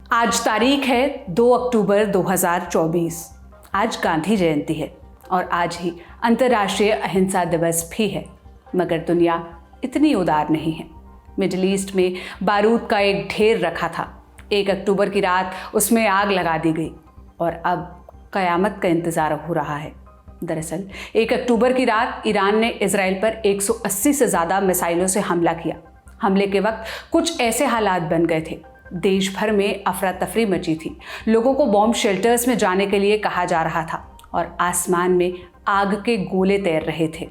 आज तारीख है 2 अक्टूबर 2024। आज गांधी जयंती है और आज ही अंतर्राष्ट्रीय अहिंसा दिवस भी है। मगर दुनिया इतनी उदार नहीं है। मिडिल ईस्ट में बारूद का एक ढेर रखा था। 1 अक्टूबर की रात उसमें आग लगा दी गई और अब कयामत का इंतज़ार हो रहा है। दरअसल 1 अक्टूबर की रात ईरान ने इजराइल पर 180 से ज़्यादा मिसाइलों से हमला किया। हमले के वक्त कुछ ऐसे हालात बन गए थे, देश भर में अफरा तफरी मची थी। लोगों को बॉम्ब शेल्टर्स में जाने के लिए कहा जा रहा था और आसमान में आग के गोले तैर रहे थे।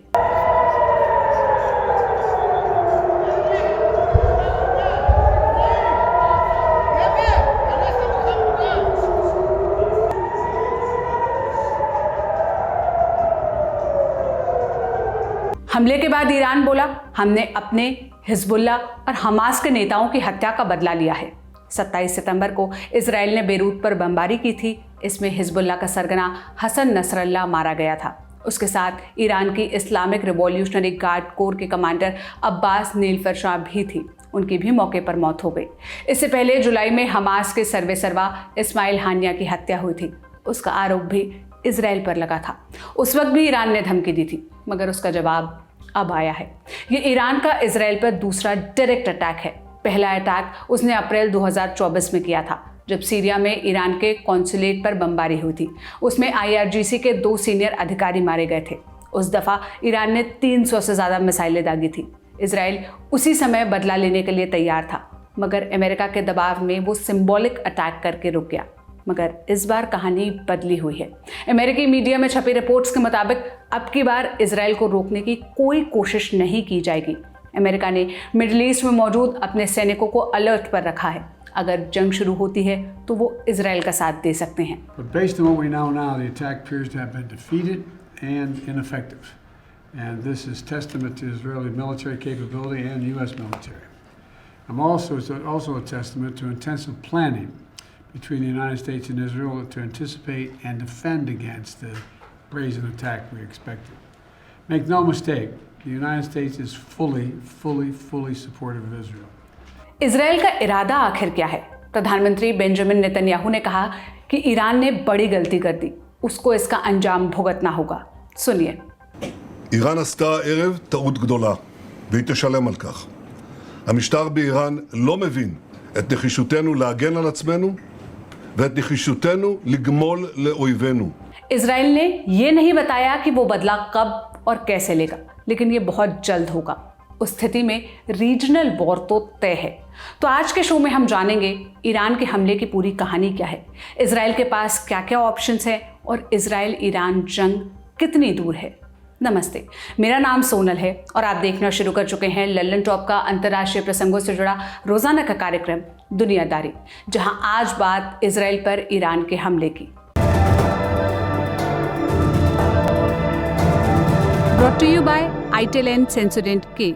हमले के बाद ईरान बोला, हमने अपने हिजबुल्लाह और हमास के नेताओं की हत्या का बदला लिया है। 27 सितंबर को इजराइल ने बेरूत पर बमबारी की थी। इसमें हिजबुल्लाह का सरगना हसन नसरल्लाह मारा गया था। उसके साथ ईरान की इस्लामिक रिवॉल्यूशनरी गार्ड कोर के कमांडर अब्बास नीलफर भी थी। उनकी भी मौके पर मौत हो गई। इससे पहले जुलाई में हमास के सर्वेसर्वा इस्माइल हानिया की हत्या हुई थी। उसका आरोप भी इजराइल पर लगा था। उस वक्त भी ईरान ने धमकी दी थी, मगर उसका जवाब अब आया है। ये ईरान का इजराइल पर दूसरा डायरेक्ट अटैक है। पहला अटैक उसने अप्रैल 2024 में किया था, जब सीरिया में ईरान के कॉन्सुलेट पर बमबारी हुई थी। उसमें IRGC के 2 सीनियर अधिकारी मारे गए थे। उस दफ़ा ईरान ने 300 से ज़्यादा मिसाइलें दागी थी। इजराइल उसी समय बदला लेने के लिए तैयार था, मगर अमेरिका के दबाव में वो सिंबॉलिक अटैक करके रुक गया। मगर इस बार कहानी बदली हुई है। अमेरिकी मीडिया में छपी रिपोर्ट्स के मुताबिक अब की बार इजराइल को रोकने की कोई कोशिश नहीं की जाएगी। अमेरिका ने मिडिल ईस्ट में मौजूद अपने सैनिकों को अलर्ट पर रखा है। अगर जंग शुरू होती है तो वो इजराइल का साथ दे सकते हैं। Based on what we know now, the attack appears to have been defeated and ineffective. And this is testament to Israeli military capability and US military. It's also a testament to intensive planning between the United States and Israel to anticipate and defend against the brazen attack we expected. Make no mistake, the United States is fully supportive of Israel. Israel का इरादा आखिर क्या है? प्रधानमंत्री Benjamin Netanyahu ने कहा कि Iran ने बड़ी गलती कर दी, उसको इसका अंजाम भुगतना होगा। सुनिए। איראן עשתה הערב טעות גדולה, והיא תשלם על כך. המשטר באיראן לא מבין את נחישותנו להגן על עצמנו ואת נחישותנו לגמול לאויבינו. इजराइल ने ये नहीं बताया कि वो बदला कब और कैसे लेगा, लेकिन ये बहुत जल्द होगा। उस स्थिति में रीजनल वॉर तो तय है। तो आज के शो में हम जानेंगे ईरान के हमले की पूरी कहानी क्या है, इजराइल के पास क्या क्या ऑप्शंस है और इजराइल ईरान जंग कितनी दूर है। नमस्ते, मेरा नाम सोनल है और आप देखना शुरू कर चुके हैं लल्लन टॉप का अंतर्राष्ट्रीय प्रसंगों से जुड़ा रोजाना का कार्यक्रम दुनियादारी, जहां आज बात इजराइल पर ईरान के हमले की। Brought to you by ITEL and Sensodyne K।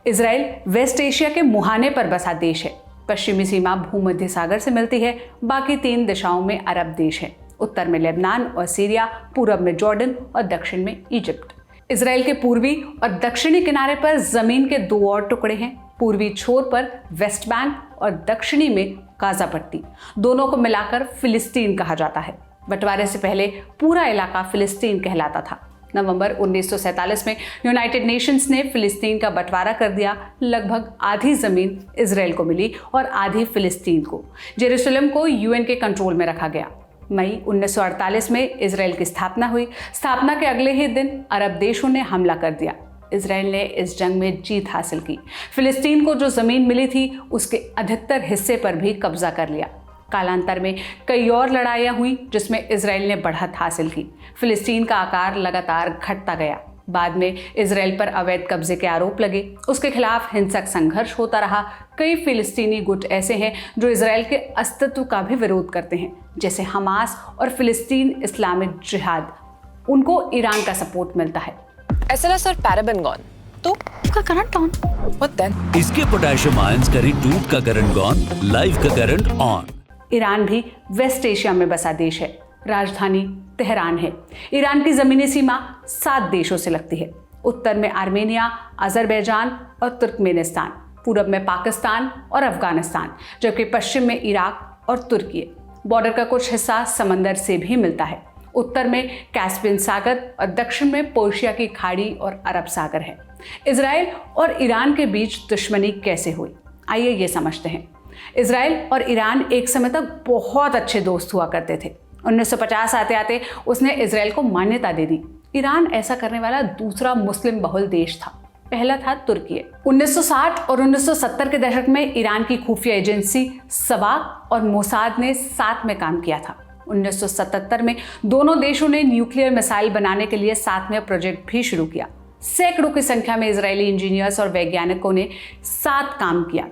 Israel west Asia के मुहाने पर बसा देश है। पश्चिमी सीमा भूमध्य सागर से मिलती है। बाकी 3 दिशाओं में अरब देश है। उत्तर में लेबनान और सीरिया, पूरब में जॉर्डन और दक्षिण में इजिप्ट। इजराइल के पूर्वी और दक्षिणी किनारे पर जमीन के 2 और टुकड़े हैं। पूर्वी छोर पर वेस्ट बैंक और दक्षिणी में गाजा पट्टी। दोनों को मिलाकर फिलिस्तीन कहा जाता है। बंटवारे से पहले पूरा इलाका फिलिस्तीन कहलाता था। नवंबर 1947 में यूनाइटेड नेशंस ने फिलिस्तीन का बंटवारा कर दिया। लगभग आधी ज़मीन इजराइल को मिली और आधी फिलिस्तीन को। जेरूसलम को UN के कंट्रोल में रखा गया। मई 1948 में इजराइल की स्थापना हुई। स्थापना के अगले ही दिन अरब देशों ने हमला कर दिया। इजराइल ने इस जंग में जीत हासिल की। फिलिस्तीन को जो ज़मीन मिली थी उसके अधिकतर हिस्से पर भी कब्जा कर लिया। कालांतर में कई और लड़ाइयाँ हुई जिसमें इजराइल ने बढ़त हासिल की। फिलिस्तीन का आकार लगातार घटता गया। बाद में इजराइल पर अवैध कब्जे के आरोप लगे। उसके खिलाफ हिंसक संघर्ष होता रहा। कई फिलिस्तीनी गुट ऐसे हैं जो इजराइल के अस्तित्व का भी विरोध करते हैं, जैसे हमास और फिलिस्तीन इस्लामिक जिहाद। उनको ईरान का सपोर्ट मिलता है। SLS और पैराबेन गॉन, तो उसका करंट ऑन। What then? इसके पोटेशियम आयंस करें टूट का करंट गॉन, लाइव का करंट ऑन। ईरान भी वेस्ट एशिया में बसा देश है। राजधानी तेहरान है। ईरान की ज़मीनी सीमा 7 देशों से लगती है। उत्तर में आर्मेनिया, अजरबैजान और तुर्कमेनिस्तान, पूरब में पाकिस्तान और अफगानिस्तान, जबकि पश्चिम में इराक और तुर्की है। बॉर्डर का कुछ हिस्सा समंदर से भी मिलता है। उत्तर में कैस्पियन सागर और दक्षिण में पर्शिया की खाड़ी और अरब सागर है। इजराइल और ईरान के बीच दुश्मनी कैसे हुई, आइए ये समझते हैं। इजराइल और ईरान एक समय तक बहुत अच्छे दोस्त हुआ करते थे। 1950 आते आते उसने इजराइल को मान्यता दे दी। ईरान ऐसा करने वाला दूसरा मुस्लिम बहुल देश था, पहला था तुर्की। 1960 और 1970 के दशक में ईरान की खुफिया एजेंसी सवाक और मोसाद ने साथ में काम किया था। 1977 में दोनों देशों ने न्यूक्लियर मिसाइल बनाने के लिए साथ में प्रोजेक्ट भी शुरू किया। सैकड़ों की संख्या में इजरायली इंजीनियर्स और वैज्ञानिकों ने साथ काम किया।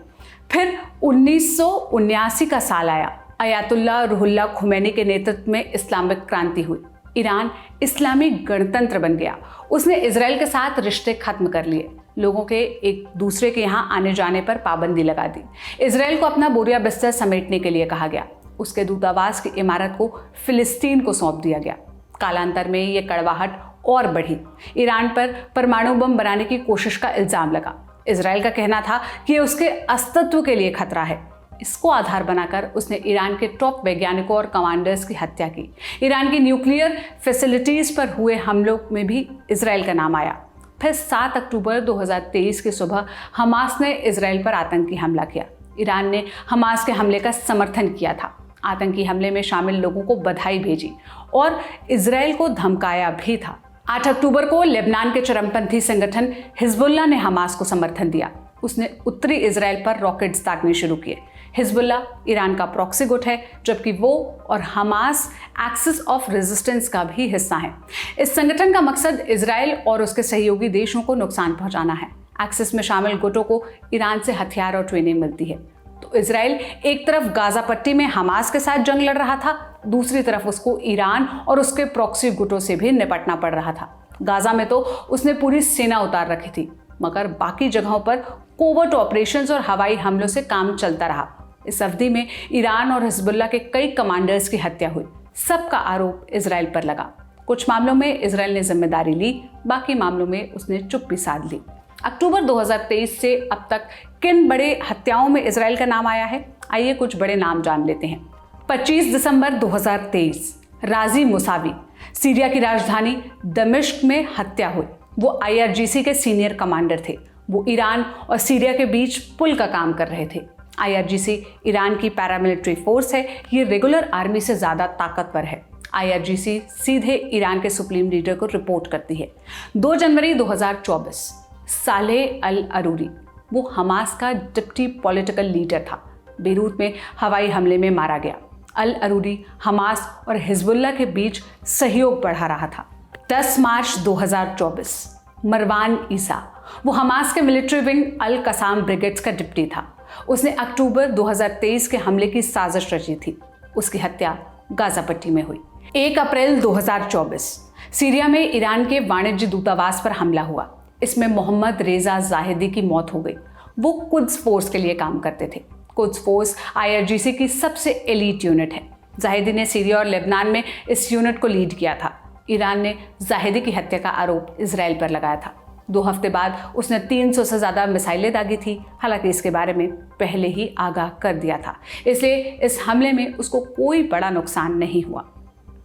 फिर 1979 का साल आया। अयातुल्ला रूहुल्लाह खुमैनी के नेतृत्व में इस्लामिक क्रांति हुई। ईरान इस्लामी गणतंत्र बन गया। उसने इजराइल के साथ रिश्ते खत्म कर लिए। लोगों के एक दूसरे के यहाँ आने जाने पर पाबंदी लगा दी। इजराइल को अपना बोरिया बिस्तर समेटने के लिए कहा गया। उसके दूतावास की इमारत को फिलिस्तीन को सौंप दिया गया। कालांतर में ये कड़वाहट और बढ़ी। ईरान पर परमाणु बम बनाने की कोशिश का इल्जाम लगा। इजराइल का कहना था कि उसके अस्तित्व के लिए खतरा है। इसको आधार बनाकर उसने ईरान के टॉप वैज्ञानिकों और कमांडर्स की हत्या की। ईरान की न्यूक्लियर फैसिलिटीज पर हुए हमलों में भी इजराइल का नाम आया। फिर 7 अक्टूबर 2023 की सुबह हमास ने इजराइल पर आतंकी हमला किया। ईरान ने हमास के हमले का समर्थन किया था। आतंकी हमले में शामिल लोगों को बधाई भेजी और इजराइल को धमकाया भी था। 8 अक्टूबर को लेबनान के चरमपंथी संगठन हिजबुल्लाह ने हमास को समर्थन दिया। उसने उत्तरी इजराइल पर रॉकेट्स दागने शुरू किए। हिजबुल्लाह ईरान का प्रॉक्सी गुट है, जबकि वो और हमास एक्सिस ऑफ रेजिस्टेंस का भी हिस्सा है। इस संगठन का मकसद इजराइल और उसके सहयोगी देशों को नुकसान पहुंचाना है। एक्सिस में शामिल गुटों को ईरान से हथियार और ट्रेनिंग मिलती है। तो इजराइल एक तरफ गाजा पट्टी में हमास के साथ जंग लड़ रहा था, दूसरी तरफ उसको ईरान और उसके प्रॉक्सी गुटों से भी निपटना पड़ रहा था। गाजा में तो उसने पूरी सेना उतार रखी थी, मगर बाकी जगहों पर कोवर्ट ऑपरेशंस और हवाई हमलों से काम चलता रहा। इस अवधि में ईरान और हिजबुल्लाह के कई कमांडर्स की हत्या हुई। सबका आरोप इजराइल पर लगा। कुछ मामलों में इजराइल ने जिम्मेदारी ली, बाकी मामलों में उसने चुप्पी साध ली। अक्टूबर 2023 से अब तक किन बड़े हत्याओं में इजराइल का नाम आया है, आइए कुछ बड़े नाम जान लेते हैं। 25 दिसंबर 2023 राजी मुसावी, सीरिया की राजधानी दमिश्क में हत्या हुई। वो IRGC के सीनियर कमांडर थे। वो ईरान और सीरिया के बीच पुल का काम कर रहे थे। IRGC ईरान की पैरामिलिट्री फोर्स है। ये रेगुलर आर्मी से ज़्यादा ताकतवर है। IRGC सीधे ईरान के सुप्रीम लीडर को रिपोर्ट करती है। 2 जनवरी 2024 सालेह अल अरूरी, वो हमास का डिप्टी पॉलिटिकल लीडर था, बेरूत में हवाई हमले में मारा गया। अल अरूरी हमास और हिजबुल्लाह के बीच सहयोग बढ़ा रहा था। 10 मार्च 2024 मरवान ईसा, वो हमास के मिलिट्री विंग अल कसाम ब्रिगेड्स का डिप्टी था। उसने अक्टूबर 2023 के हमले की साजिश रची थी। उसकी हत्या गाजा पट्टी में हुई। 1 अप्रैल 2024 सीरिया में ईरान के वाणिज्य दूतावास पर हमला हुआ। इसमें मोहम्मद रेजा जाहिदी की मौत हो गई। वो कुद्स फोर्स के लिए काम करते थे। कुद्स फोर्स IRGC की सबसे एलीट यूनिट है। जाहिदी ने सीरिया और लेबनान में इस यूनिट को लीड किया था। ईरान ने जाहिदी की हत्या का आरोप इजराइल पर लगाया था। 2 हफ्ते बाद उसने 300 से ज़्यादा मिसाइलें दागी थी। हालांकि इसके बारे में पहले ही आगाह कर दिया था, इसलिए इस हमले में उसको कोई बड़ा नुकसान नहीं हुआ।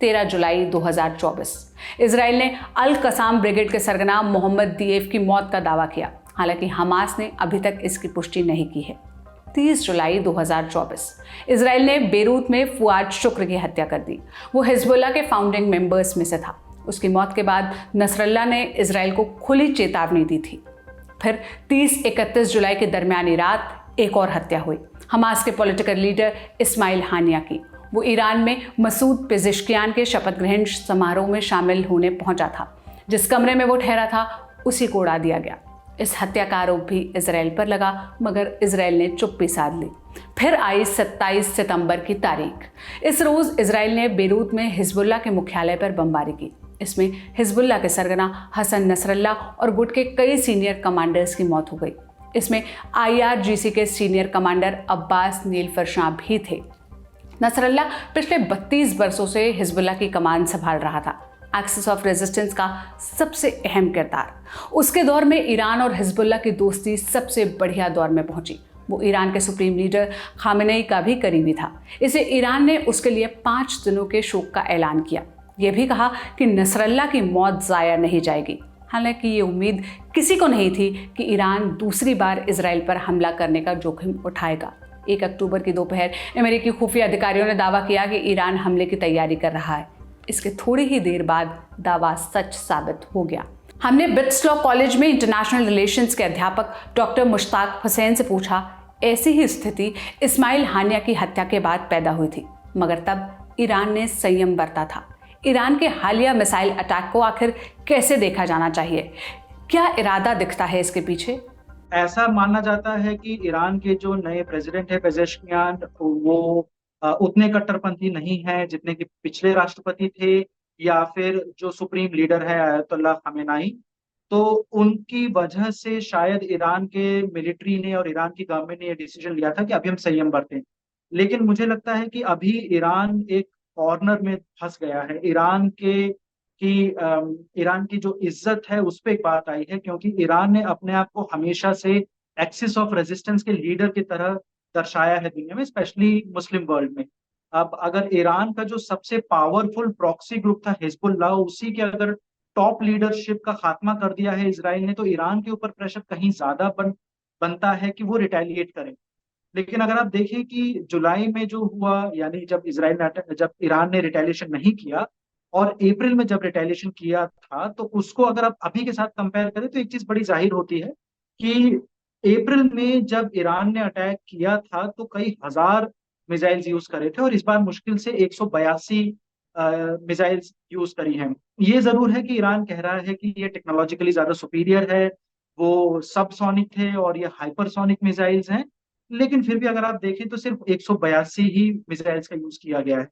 13 जुलाई 2024 इजराइल ने अल कसाम ब्रिगेड के सरगना मोहम्मद दिएफ की मौत का दावा किया। हालांकि हमास ने अभी तक इसकी पुष्टि नहीं की है। 30 जुलाई 2024 इजराइल ने बेरूत में फुआद शुक्र की हत्या कर दी। वो हिजबुल्लाह के फाउंडिंग मेंबर्स में से था। उसकी मौत के बाद नसरल्ला ने इजराइल को खुली चेतावनी दी थी। फिर 30-31 जुलाई के दरमियानी रात एक और हत्या हुई, हमास के पॉलिटिकल लीडर इस्माइल हानिया की। वो ईरान में मसूद पेजिशकियान के शपथ ग्रहण समारोह में शामिल होने पहुंचा था। जिस कमरे में वो ठहरा था उसी को उड़ा दिया गया। इस हत्या का आरोप भी इजराइल पर लगा, मगर इजराइल ने चुप्पी साध ली। फिर आई 27 सितंबर की तारीख। इस रोज़ इजराइल ने बेरूत में हिजबुल्लाह के मुख्यालय पर बमबारी की। इसमें हिजबुल्लाह के सरगना हसन नसरल्ला और गुट के कई सीनियर कमांडर्स की मौत हो गई। इसमें IRGC के सीनियर कमांडर अब्बास नीलफर शाह भी थे। नसरल्ला पिछले 32 वर्षों से हिजबुल्लाह की कमान संभाल रहा था, एक्सिस ऑफ रेजिस्टेंस का सबसे अहम किरदार। उसके दौर में ईरान और हिजबुल्लाह की दोस्ती सबसे बढ़िया दौर में पहुंची। वो ईरान के सुप्रीम लीडर खामेनेई का भी करीबी था। इसे ईरान ने उसके लिए 5 दिनों के शोक का ऐलान किया। यह भी कहा कि नसरल्ला की मौत ज़ाया नहीं जाएगी। हालांकि ये उम्मीद किसी को नहीं थी कि ईरान दूसरी बार इजराइल पर हमला करने का जोखिम उठाएगा। 1 अक्टूबर की दोपहर अमेरिकी खुफिया अधिकारियों ने दावा किया कि ईरान हमले की तैयारी कर रहा है। इसके थोड़ी ही देर बाद दावा सच साबित हो गया। हमने बिट्स लॉ कॉलेज में इंटरनेशनल रिलेशंस के अध्यापक डॉक्टर मुश्ताक हुसैन से पूछा, ऐसी ही स्थिति इस्माइल हानिया की हत्या के बाद पैदा हुई थी, मगर तब ईरान ने संयम बरता था। ईरान के हालिया मिसाइल अटैक को आखिर कैसे देखा जाना चाहिए? क्या इरादा दिखता है इसके पीछे? ऐसा माना जाता है कि ईरान के जो नए प्रेसिडेंट है पेजेश्कियान, वो उतने कट्टरपंथी नहीं है जितने कि पिछले राष्ट्रपति थे, या फिर जो सुप्रीम लीडर है आयतुल्लाह खामेनेई। तो उनकी वजह से शायद ईरान के मिलिट्री ने और ईरान की गवर्नमेंट ने यह डिसीजन लिया था कि अभी हम संयम बरतें। लेकिन मुझे लगता है कि अभी ईरान एक कॉर्नर में फंस गया है। ईरान की जो इज्जत है उस पर एक बात आई है, क्योंकि ईरान ने अपने आप को हमेशा से एक्सिस ऑफ रेजिस्टेंस के लीडर की तरह दर्शाया है दुनिया में, स्पेशली मुस्लिम वर्ल्ड में। अब अगर ईरान का जो सबसे पावरफुल प्रॉक्सी ग्रुप था हिजबुल्लाह, उसी के अगर टॉप लीडरशिप का खात्मा कर दिया है इसराइल ने, तो ईरान के ऊपर प्रेशर कहीं ज्यादा बनता है कि वो रिटेलिएट करे। लेकिन अगर आप देखें कि जुलाई में जो हुआ, यानी जब ईरान ने रिटेलिएशन नहीं किया और अप्रैल में जब रिटेलिएशन किया था, तो उसको अगर आप अभी के साथ कंपेयर करें तो एक चीज बड़ी जाहिर होती है कि अप्रैल में जब ईरान ने अटैक किया था तो कई हजार मिसाइल्स यूज करे थे, और इस बार मुश्किल से 182 मिसाइल्स यूज करी हैं। ये जरूर है कि ईरान कह रहा है कि ये टेक्नोलॉजिकली ज्यादा सुपीरियर है, वो सबसोनिक थे और ये हाइपरसोनिक मिसाइल्स हैं। लेकिन फिर भी अगर आप देखें तो सिर्फ 182 ही मिसाइल्स का यूज किया गया है।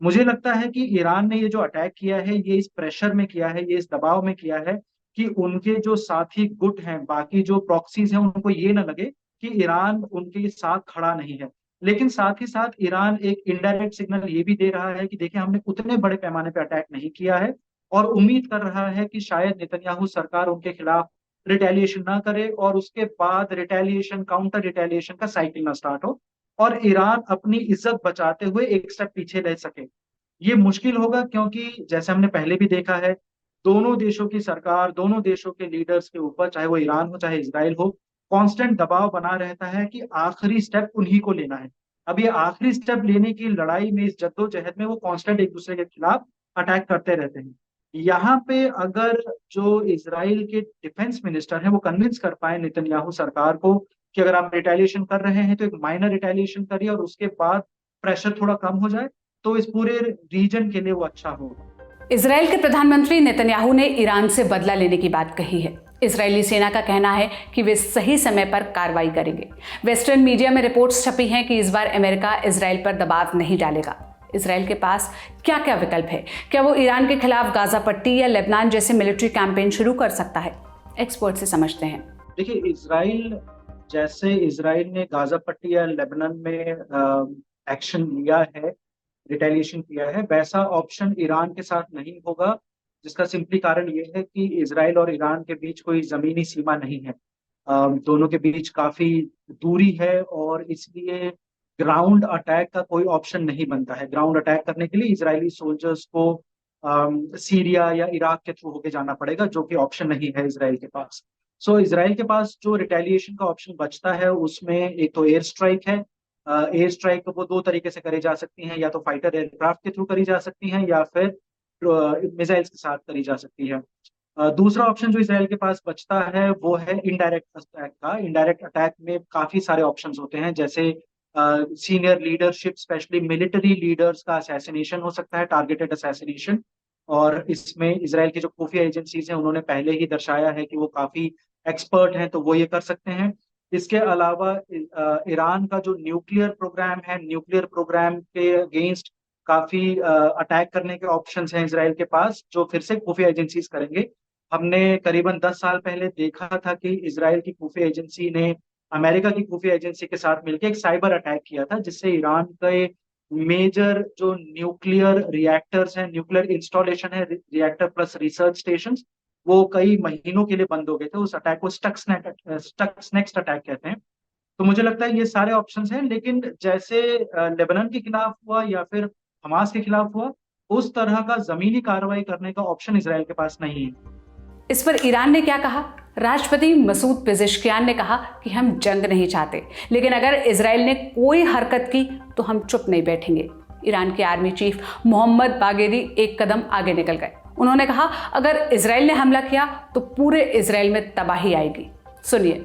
मुझे लगता है कि ईरान ने ये जो अटैक किया है, ये इस प्रेशर में किया है, ये इस दबाव में किया है कि उनके जो साथी गुट हैं, बाकी जो प्रॉक्सीज हैं, उनको ये ना लगे कि ईरान उनके साथ खड़ा नहीं है। लेकिन साथ ही साथ ईरान एक इनडायरेक्ट सिग्नल ये भी दे रहा है कि देखिए, हमने उतने बड़े पैमाने पर अटैक नहीं किया है, और उम्मीद कर रहा है कि शायद नेतन्याहू सरकार उनके खिलाफ रिटेलिएशन ना करे और उसके बाद रिटेलिएशन, काउंटर रिटेलिएशन का साइकिल ना स्टार्ट हो और ईरान अपनी इज्जत बचाते हुए एक स्टेप पीछे रह सके। ये मुश्किल होगा, क्योंकि जैसे हमने पहले भी देखा है, दोनों देशों की सरकार, दोनों देशों के लीडर्स के ऊपर, चाहे वो ईरान हो चाहे इजराइल हो, कांस्टेंट दबाव बना रहता है कि आखिरी स्टेप उन्हीं को लेना है। अब ये आखिरी स्टेप लेने की लड़ाई में, इस जद्दोजहद में, वो कांस्टेंट एक दूसरे के खिलाफ अटैक करते रहते हैं। यहाँ पे अगर जो इजराइल के डिफेंस मिनिस्टर हैं वो कन्विंस कर पाए नेतन्याहू सरकार को कि अगर आप रिटेलिएशन कर रहे हैं तो एक माइनर रिटेलिएशन करिए और उसके बाद प्रेशर थोड़ा कम हो जाए, तो इस पूरे रीजन के लिए वो अच्छा होगा। इजराइल के प्रधानमंत्री नेतन्याहू ने ईरान से बदला लेने की बात कही है। इजरायली सेना का कहना है कि वे सही समय पर कार्रवाई करेंगे। वेस्टर्न मीडिया में रिपोर्ट्स छपी हैं कि इस बार अमेरिका इजराइल पर दबाव नहीं डालेगा। इजराइल के पास क्या क्या विकल्प है? क्या वो ईरान के खिलाफ गाजा पट्टी या लेबनान जैसे मिलिट्री कैंपेन शुरू कर सकता है? एक्सपर्ट से समझते हैं। देखिए, इजराइल ने गाजा पट्टी या लेबनान में एक्शन लिया है, रिटेलिएशन किया है, वैसा ऑप्शन ईरान के साथ नहीं होगा, जिसका सिंपली कारण ये है कि इजराइल और ईरान के बीच कोई जमीनी सीमा नहीं है। दोनों के बीच काफी दूरी है और इसलिए ग्राउंड अटैक का कोई ऑप्शन नहीं बनता है। ग्राउंड अटैक करने के लिए इजरायली सोल्जर्स को सीरिया या इराक के थ्रू होके जाना पड़ेगा, जो कि ऑप्शन नहीं है इजराइल के पास। सो इजराइल के पास जो रिटेलिएशन का ऑप्शन बचता है उसमें एक तो एयर स्ट्राइक है। एयर स्ट्राइक वो दो तरीके से करी जा सकती हैं, या तो फाइटर एयरक्राफ्ट के थ्रू करी जा सकती हैं या फिर मिसाइल्स के साथ करी जा सकती है। दूसरा ऑप्शन जो इसराइल के पास बचता है वो है इनडायरेक्ट अटैक का। इनडायरेक्ट अटैक में काफी सारे ऑप्शंस होते हैं, जैसे senior leadership, specially military leaders का असैसिनेशन हो सकता है, टारगेटेड असैसिनेशन। और इसमें इसराइल की जो खुफिया एजेंसीज हैं उन्होंने पहले ही दर्शाया है कि वो काफी एक्सपर्ट हैं, तो वो ये कर सकते हैं। इसके अलावा ईरान का जो न्यूक्लियर प्रोग्राम है, न्यूक्लियर प्रोग्राम के अगेंस्ट काफी अटैक करने के ऑप्शंस हैं इसराइल के पास, जो फिर से खुफिया एजेंसीज करेंगे। हमने करीबन 10 साल पहले देखा था कि इसराइल की खुफिया एजेंसी ने अमेरिका की खुफिया एजेंसी के साथ मिलकर एक साइबर अटैक किया था, जिससे ईरान के मेजर जो न्यूक्लियर रिएक्टर्स हैं, न्यूक्लियर इंस्टॉलेशन है, रिएक्टर प्लस रिसर्च स्टेशंस, वो कई महीनों के लिए बंद हो गए थे। उस अटैक को स्टक्सनेक्स्ट अटैक कहते हैं। तो मुझे लगता है ये सारे ऑप्शंस हैं, लेकिन जैसे लेबनान के खिलाफ हुआ या फिर हमास के खिलाफ हुआ, उस तरह का जमीनी कार्रवाई करने का ऑप्शन इजराइल के पास नहीं है। इस पर ईरान ने क्या कहा? राष्ट्रपति मसूद पेजेश्कियान ने कहा कि हम जंग नहीं चाहते, लेकिन अगर इजराइल ने कोई हरकत की तो हम चुप नहीं बैठेंगे। ईरान के आर्मी चीफ मोहम्मद बागेरी एक कदम आगे निकल गए। उन्होंने कहा अगर इजराइल ने हमला किया तो पूरे इजराइल में तबाही आएगी। सुनिए।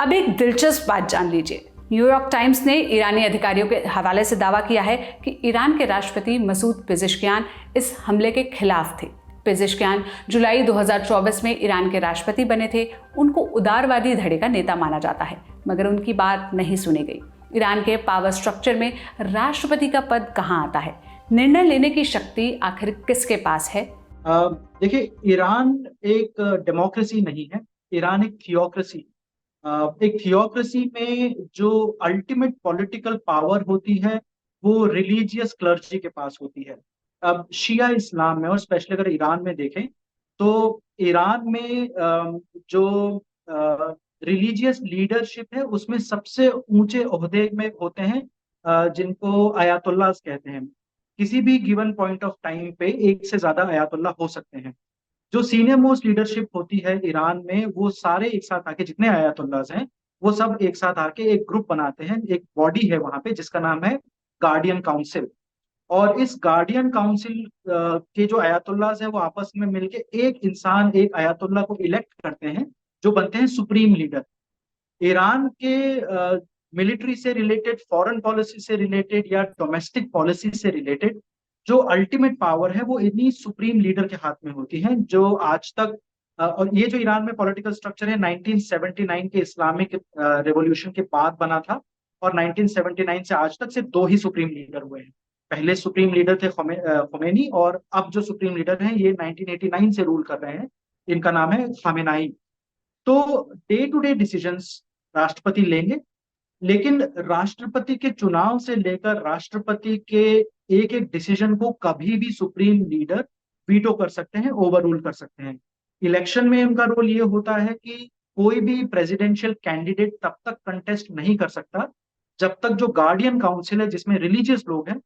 अब एक दिलचस्प बात जान लीजिए। न्यूयॉर्क टाइम्स ने ईरानी अधिकारियों के हवाले से दावा किया है कि ईरान के राष्ट्रपति मसूद पेजेश्कियान इस हमले के खिलाफ थे। पेजेश्कियान जुलाई 2024 में ईरान के राष्ट्रपति बने थे। उनको उदारवादी धड़े का नेता माना जाता है, मगर उनकी बात नहीं सुनी गई। ईरान के पावर स्ट्रक्चर में राष्ट्रपति का पद कहाँ आता है? निर्णय लेने की शक्ति आखिर किसके पास है? देखिए, ईरान एक डेमोक्रेसी नहीं है, ईरान एक थियोक्रेसी। एक थियोक्रेसी में जो अल्टीमेट पॉलिटिकल पावर होती है वो रिलीजियस क्लर्जी के पास होती है। अब शिया इस्लाम में, और स्पेशली अगर ईरान में देखें तो ईरान में जो रिलीजियस लीडरशिप है उसमें सबसे ऊंचे ओहदे में होते हैं जिनको अयातुल्लाहs कहते हैं। किसी भी गिवन पॉइंट ऑफ टाइम पे एक से ज्यादा अयातुल्लाह हो सकते हैं। जो सीनियर मोस्ट लीडरशिप होती है ईरान में, वो सारे एक साथ आके, जितने अयातुल्लाहs हैं वो सब एक साथ आके एक ग्रुप बनाते हैं। एक बॉडी है वहां पे जिसका नाम है गार्डियन काउंसिल, और इस गार्डियन काउंसिल के जो अयातुल्लाहs हैं वो आपस में मिलके एक इंसान, एक अयातुल्लाह को इलेक्ट करते हैं जो बनते हैं सुप्रीम लीडर। ईरान के मिलिट्री से रिलेटेड, फॉरेन पॉलिसी से रिलेटेड या डोमेस्टिक पॉलिसी से रिलेटेड जो अल्टीमेट पावर है वो इन्हीं सुप्रीम लीडर के हाथ में होती है, जो आज तक और ये जो ईरान में पॉलिटिकल स्ट्रक्चर है 1979 के इस्लामिक रेवोल्यूशन के बाद बना था, और 1979 से आज तक सिर्फ दो ही सुप्रीम लीडर हुए हैं। पहले सुप्रीम लीडर थे खुमैनी, और अब जो सुप्रीम लीडर हैं ये 1989 से रूल कर रहे हैं, इनका नाम है खामेनाई। तो डे टू डे डिसीजंस राष्ट्रपति लेंगे, लेकिन राष्ट्रपति के चुनाव से लेकर राष्ट्रपति के एक एक डिसीजन को कभी भी सुप्रीम लीडर वीटो कर सकते हैं, ओवर रूल कर सकते हैं। इलेक्शन में उनका रोल ये होता है कि कोई भी प्रेसिडेंशियल कैंडिडेट तब तक कंटेस्ट नहीं कर सकता जब तक जो गार्डियन काउंसिल है जिसमें रिलीजियस लोग हैं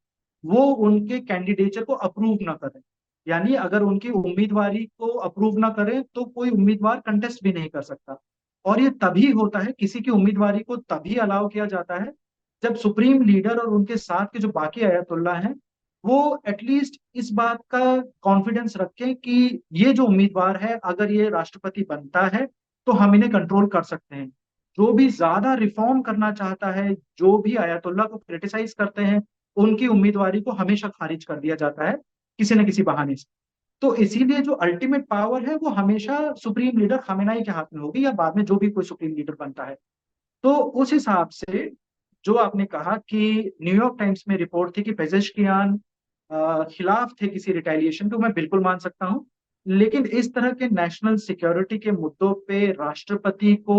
वो उनके कैंडिडेचर को अप्रूव ना करें। यानी अगर उनकी उम्मीदवारी को अप्रूव ना करें तो कोई उम्मीदवार कंटेस्ट भी नहीं कर सकता। और ये तभी होता है, किसी की उम्मीदवारी को तभी अलाउ किया जाता है जब सुप्रीम लीडर और उनके साथ के जो बाकी अयातुल्लाह हैं वो एटलीस्ट इस बात का कॉन्फिडेंस रखें कि ये जो उम्मीदवार है अगर ये राष्ट्रपति बनता है तो हम इन्हें कंट्रोल कर सकते हैं। जो भी ज्यादा रिफॉर्म करना चाहता है, जो भी अयातुल्लाह को क्रिटिसाइज करते हैं, उनकी उम्मीदवारी को हमेशा खारिज कर दिया जाता है किसी न किसी बहाने से। तो इसीलिए जो अल्टीमेट पावर है वो हमेशा सुप्रीम लीडर खामेनाई के हाथ में होगी, या बाद में जो भी कोई सुप्रीम लीडर बनता है। तो उस हिसाब से जो आपने कहा कि न्यूयॉर्क टाइम्स में रिपोर्ट थी कि पेजेश्कियान खिलाफ थे किसी रिटेलिएशन के, मैं बिल्कुल मान सकता हूं, लेकिन इस तरह के नेशनल सिक्योरिटी के मुद्दों पे राष्ट्रपति को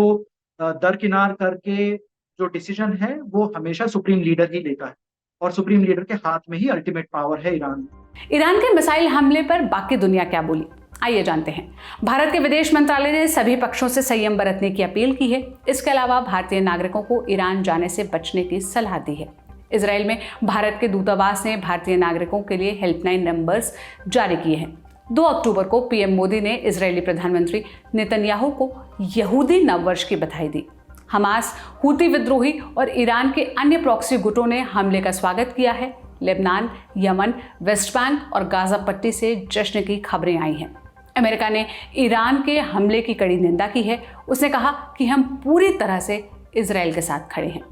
दरकिनार करके जो डिसीजन है वो हमेशा सुप्रीम लीडर ही लेता है, और सुप्रीम लीडर के हाथ में ही अल्टीमेट पावर है ईरान में। ईरान के मिसाइल हमले पर बाकी दुनिया क्या बोली, आइए जानते हैं। भारत के विदेश मंत्रालय ने सभी पक्षों से संयम बरतने की अपील की है। इसके अलावा भारतीय नागरिकों को ईरान जाने से बचने की सलाह दी है। इजराइल में भारत के दूतावास ने भारतीय नागरिकों के लिए हेल्पलाइन नंबर्स जारी किए हैं। 2 अक्टूबर को पीएम मोदी ने इजरायली प्रधानमंत्री नेतन्याहू को यहूदी नववर्ष की बधाई दी। हमास, हूती विद्रोही और ईरान के अन्य प्रॉक्सी गुटों ने हमले का स्वागत किया है। लेबनान, यमन, वेस्ट बैंक और गाजा पट्टी से जश्न की खबरें आई हैं। अमेरिका ने ईरान के हमले की कड़ी निंदा की है। उसने कहा कि हम पूरी तरह से इजराइल के साथ खड़े हैं।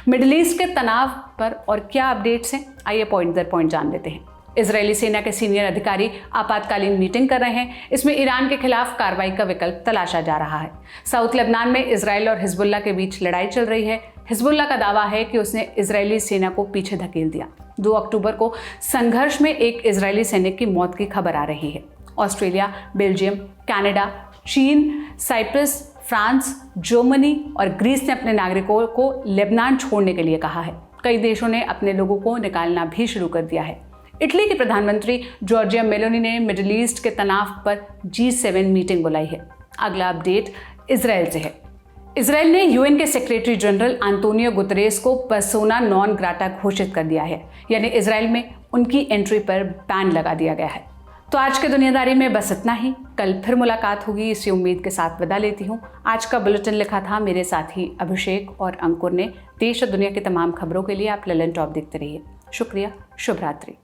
मिडिल ईस्ट के तनाव पर और क्या अपडेट्स हैं, आइए पॉइंट दर पॉइंट जान लेते हैं। इजरायली सेना के सीनियर अधिकारी आपातकालीन मीटिंग कर रहे हैं। इसमें ईरान के खिलाफ कार्रवाई का विकल्प तलाशा जा रहा है। साउथ लेबनान में इजरायल और हिजबुल्ला के बीच लड़ाई चल रही है। हिजबुल्ला का दावा है कि उसने इजरायली सेना को पीछे धकेल दिया। 2 अक्टूबर को संघर्ष में एक इजरायली सैनिक की मौत की खबर आ रही है। ऑस्ट्रेलिया, बेल्जियम, कनाडा, चीन, साइप्रस, फ्रांस, जर्मनी और ग्रीस ने अपने नागरिकों को लेबनान छोड़ने के लिए कहा है। कई देशों ने अपने लोगों को निकालना भी शुरू कर दिया है। इटली की प्रधानमंत्री जॉर्जिया मेलोनी ने मिडिल ईस्ट के तनाव पर G7 मीटिंग बुलाई है। अगला अपडेट इजरायल से है। इजरायल ने यूएन के सेक्रेटरी जनरल एंटोनियो गुतरेस को पर्सोना नॉन ग्राटा घोषित कर दिया है, यानी इजरायल में उनकी एंट्री पर बैन लगा दिया गया है। तो आज के दुनियादारी में बस इतना ही। कल फिर मुलाकात होगी, इसी उम्मीद के साथ विदा लेती हूँ। आज का बुलेटिन लिखा था मेरे साथी अभिषेक और अंकुर ने। देश और दुनिया की तमाम खबरों के लिए आप ललन टॉप देखते रहिए। शुक्रिया, शुभ रात्रि।